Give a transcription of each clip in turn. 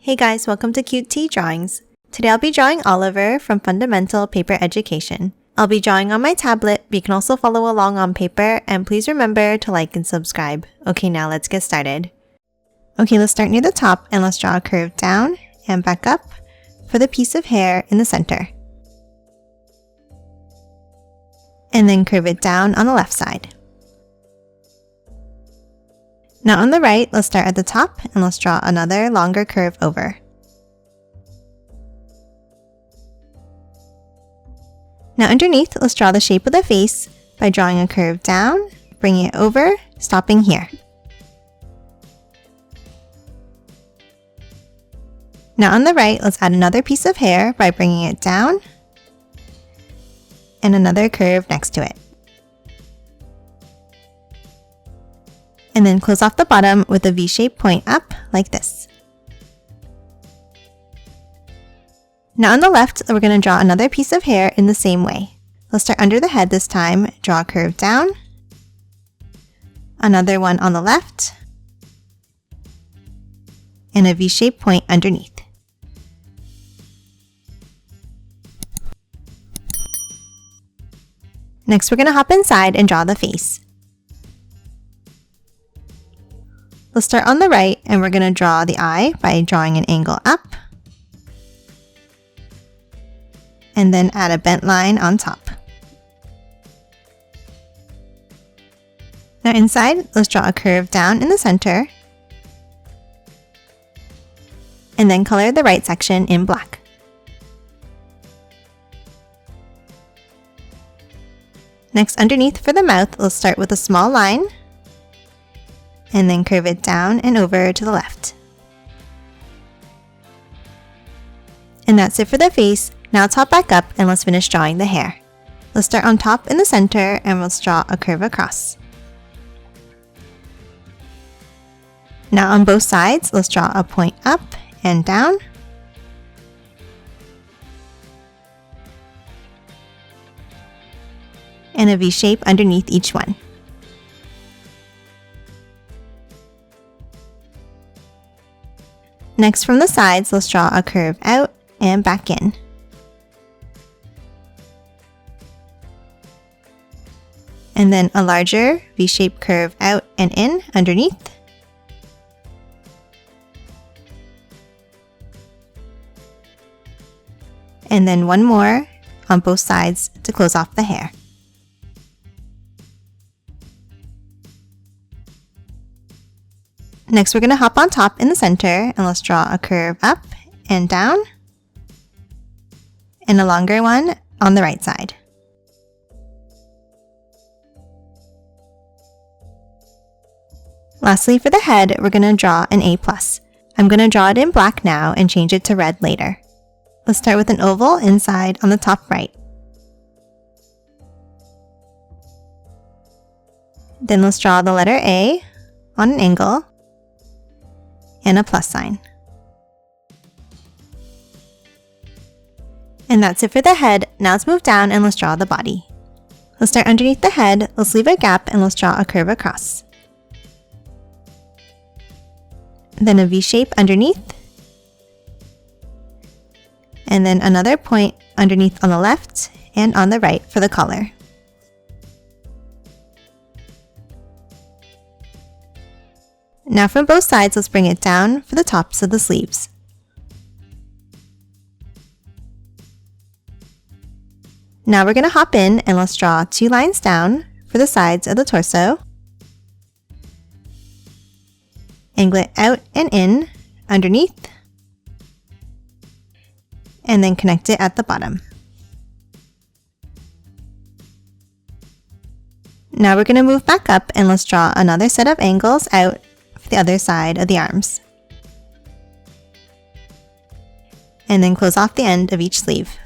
Hey guys, welcome to Cute Tea Drawings. Today I'll be drawing Oliver from Fundamental Paper Education. I'll be drawing on my tablet, but you can also follow along on paper, and please remember to like and subscribe. Okay, now let's get started. Okay, let's start near the top and let's draw a curve down and back up for the piece of hair in the center. And then curve it down on the left side. Now on the right, let's start at the top and let's draw another longer curve over. Now underneath, let's draw the shape of the face by drawing a curve down, bringing it over, stopping here. Now on the right, let's add another piece of hair by bringing it down and another curve next to it. And then close off the bottom with a V-shaped point up like this. Now on the left, we're going to draw another piece of hair in the same way. Let's start under the head this time, draw a curve down, another one on the left, and a V-shaped point underneath. Next, we're going to hop inside and draw the face. Let's start on the right and we're going to draw the eye by drawing an angle up and then add a bent line on top. Now inside, let's draw a curve down in the center and then color the right section in black. Next, underneath for the mouth, let's start with a small line and then curve it down and over to the left. And that's it for the face. Now let's hop back up and let's finish drawing the hair. Let's start on top in the center and let's draw a curve across. Now on both sides, let's draw a point up and down. And a V shape underneath each one. Next, from the sides, let's draw a curve out and back in. And then a larger V-shaped curve out and in underneath. And then one more on both sides to close off the hair. Next, we're going to hop on top in the center and let's draw a curve up and down and a longer one on the right side. Lastly, for the head, we're going to draw an A+. I'm going to draw it in black now and change it to red later. Let's start with an oval inside on the top right. Then let's draw the letter A on an angle and a plus sign. And that's it for the head. Now let's move down and let's draw the body. Let's start underneath the head, let's leave a gap and let's draw a curve across. Then a V shape underneath. And then another point underneath on the left and on the right for the collar. Now from both sides, let's bring it down for the tops of the sleeves. Now we're going to hop in and let's draw 2 lines down for the sides of the torso. Angle it out and in underneath. And then connect it at the bottom. Now we're going to move back up and let's draw another set of angles out for the other side of the arms. And then close off the end of each sleeve.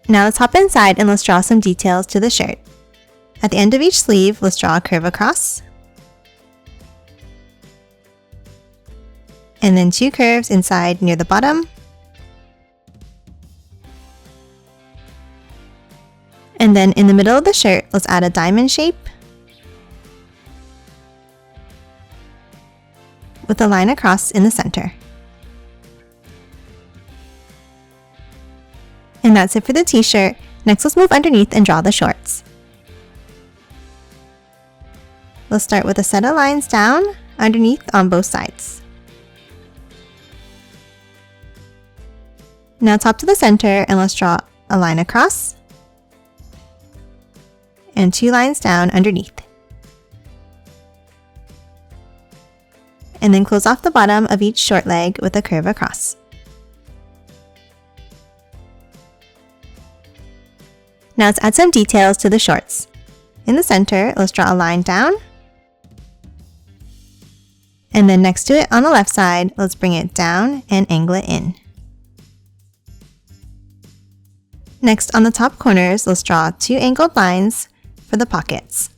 Now let's hop inside and let's draw some details to the shirt. At the end of each sleeve, let's draw a curve across. And then 2 curves inside near the bottom. And then in the middle of the shirt, let's add a diamond shape with a line across in the center. And that's it for the t-shirt. Next, let's move underneath and draw the shorts. Let's start with a set of lines down, underneath on both sides. Now top to the center, and let's draw a line across and 2 lines down underneath. And then close off the bottom of each short leg with a curve across. Now let's add some details to the shorts. In the center, let's draw a line down. And then next to it on the left side, let's bring it down and angle it in. Next, on the top corners, let's draw 2 angled lines for the pockets.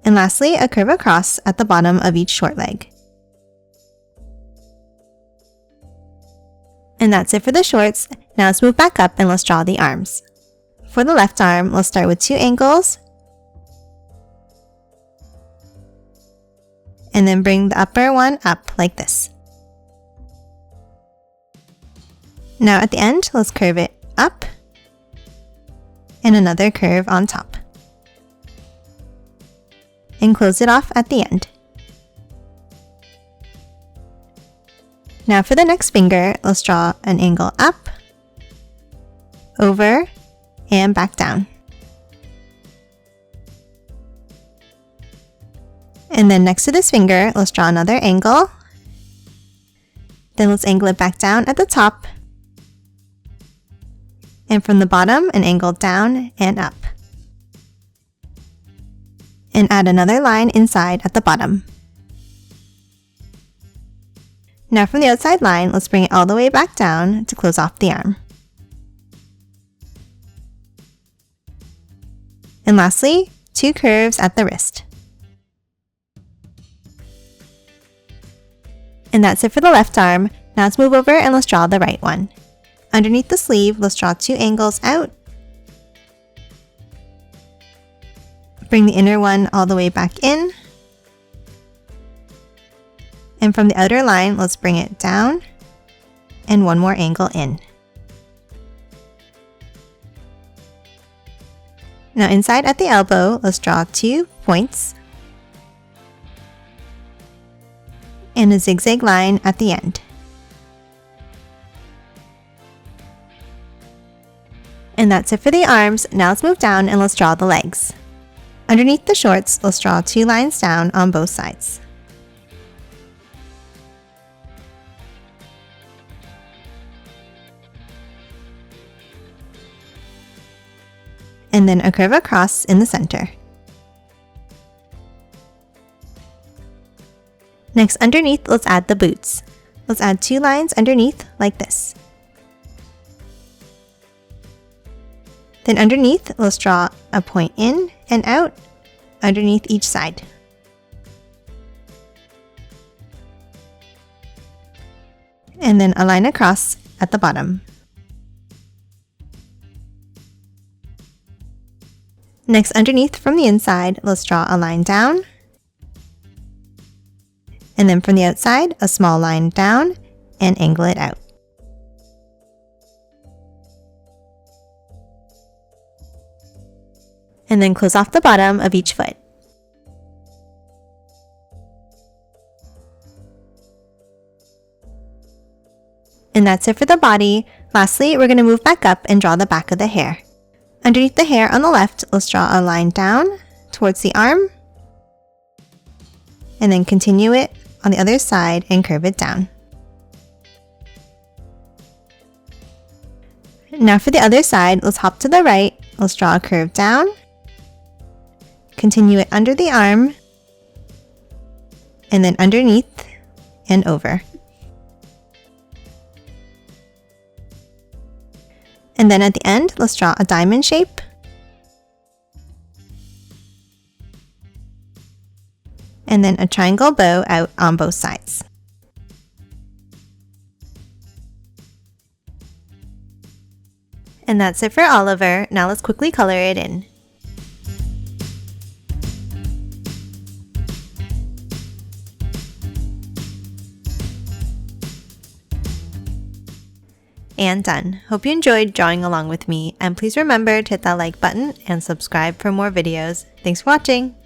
And lastly, a curve across at the bottom of each short leg. And that's it for the shorts. Now let's move back up and let's draw the arms. For the left arm, let's start with 2 angles. And then bring the upper one up like this. Now at the end, let's curve it up. And another curve on top. And close it off at the end. Now for the next finger, let's draw an angle up, over, and back down. And then next to this finger, let's draw another angle. Then let's angle it back down at the top. And from the bottom, an angle down and up. And add another line inside at the bottom. Now from the outside line, let's bring it all the way back down to close off the arm. And lastly, 2 curves at the wrist. And that's it for the left arm. Now let's move over and let's draw the right one. Underneath the sleeve, let's draw 2 angles out. Bring the inner one all the way back in. And from the outer line, let's bring it down and 1 more angle in. Now inside at the elbow, let's draw 2 points and a zigzag line at the end. And that's it for the arms. Now let's move down and let's draw the legs. Underneath the shorts, let's draw 2 lines down on both sides. And then a curve across in the center. Next, underneath, let's add the boots. Let's add 2 lines underneath like this. Then underneath, let's draw a point in and out underneath each side. And then a line across at the bottom. Next, underneath from the inside, let's draw a line down. And then from the outside, a small line down and angle it out. And then close off the bottom of each foot. And that's it for the body. Lastly, we're going to move back up and draw the back of the hair. Underneath the hair on the left, let's draw a line down towards the arm. And then continue it on the other side and curve it down. Now for the other side, let's hop to the right. Let's draw a curve down. Continue it under the arm. And then underneath and over. And then at the end, let's draw a diamond shape. And then a triangle bow out on both sides. And that's it for Oliver. Now let's quickly color it in. and done. Hope you enjoyed drawing along with me, and please remember to hit that like button and subscribe for more videos. Thanks for watching!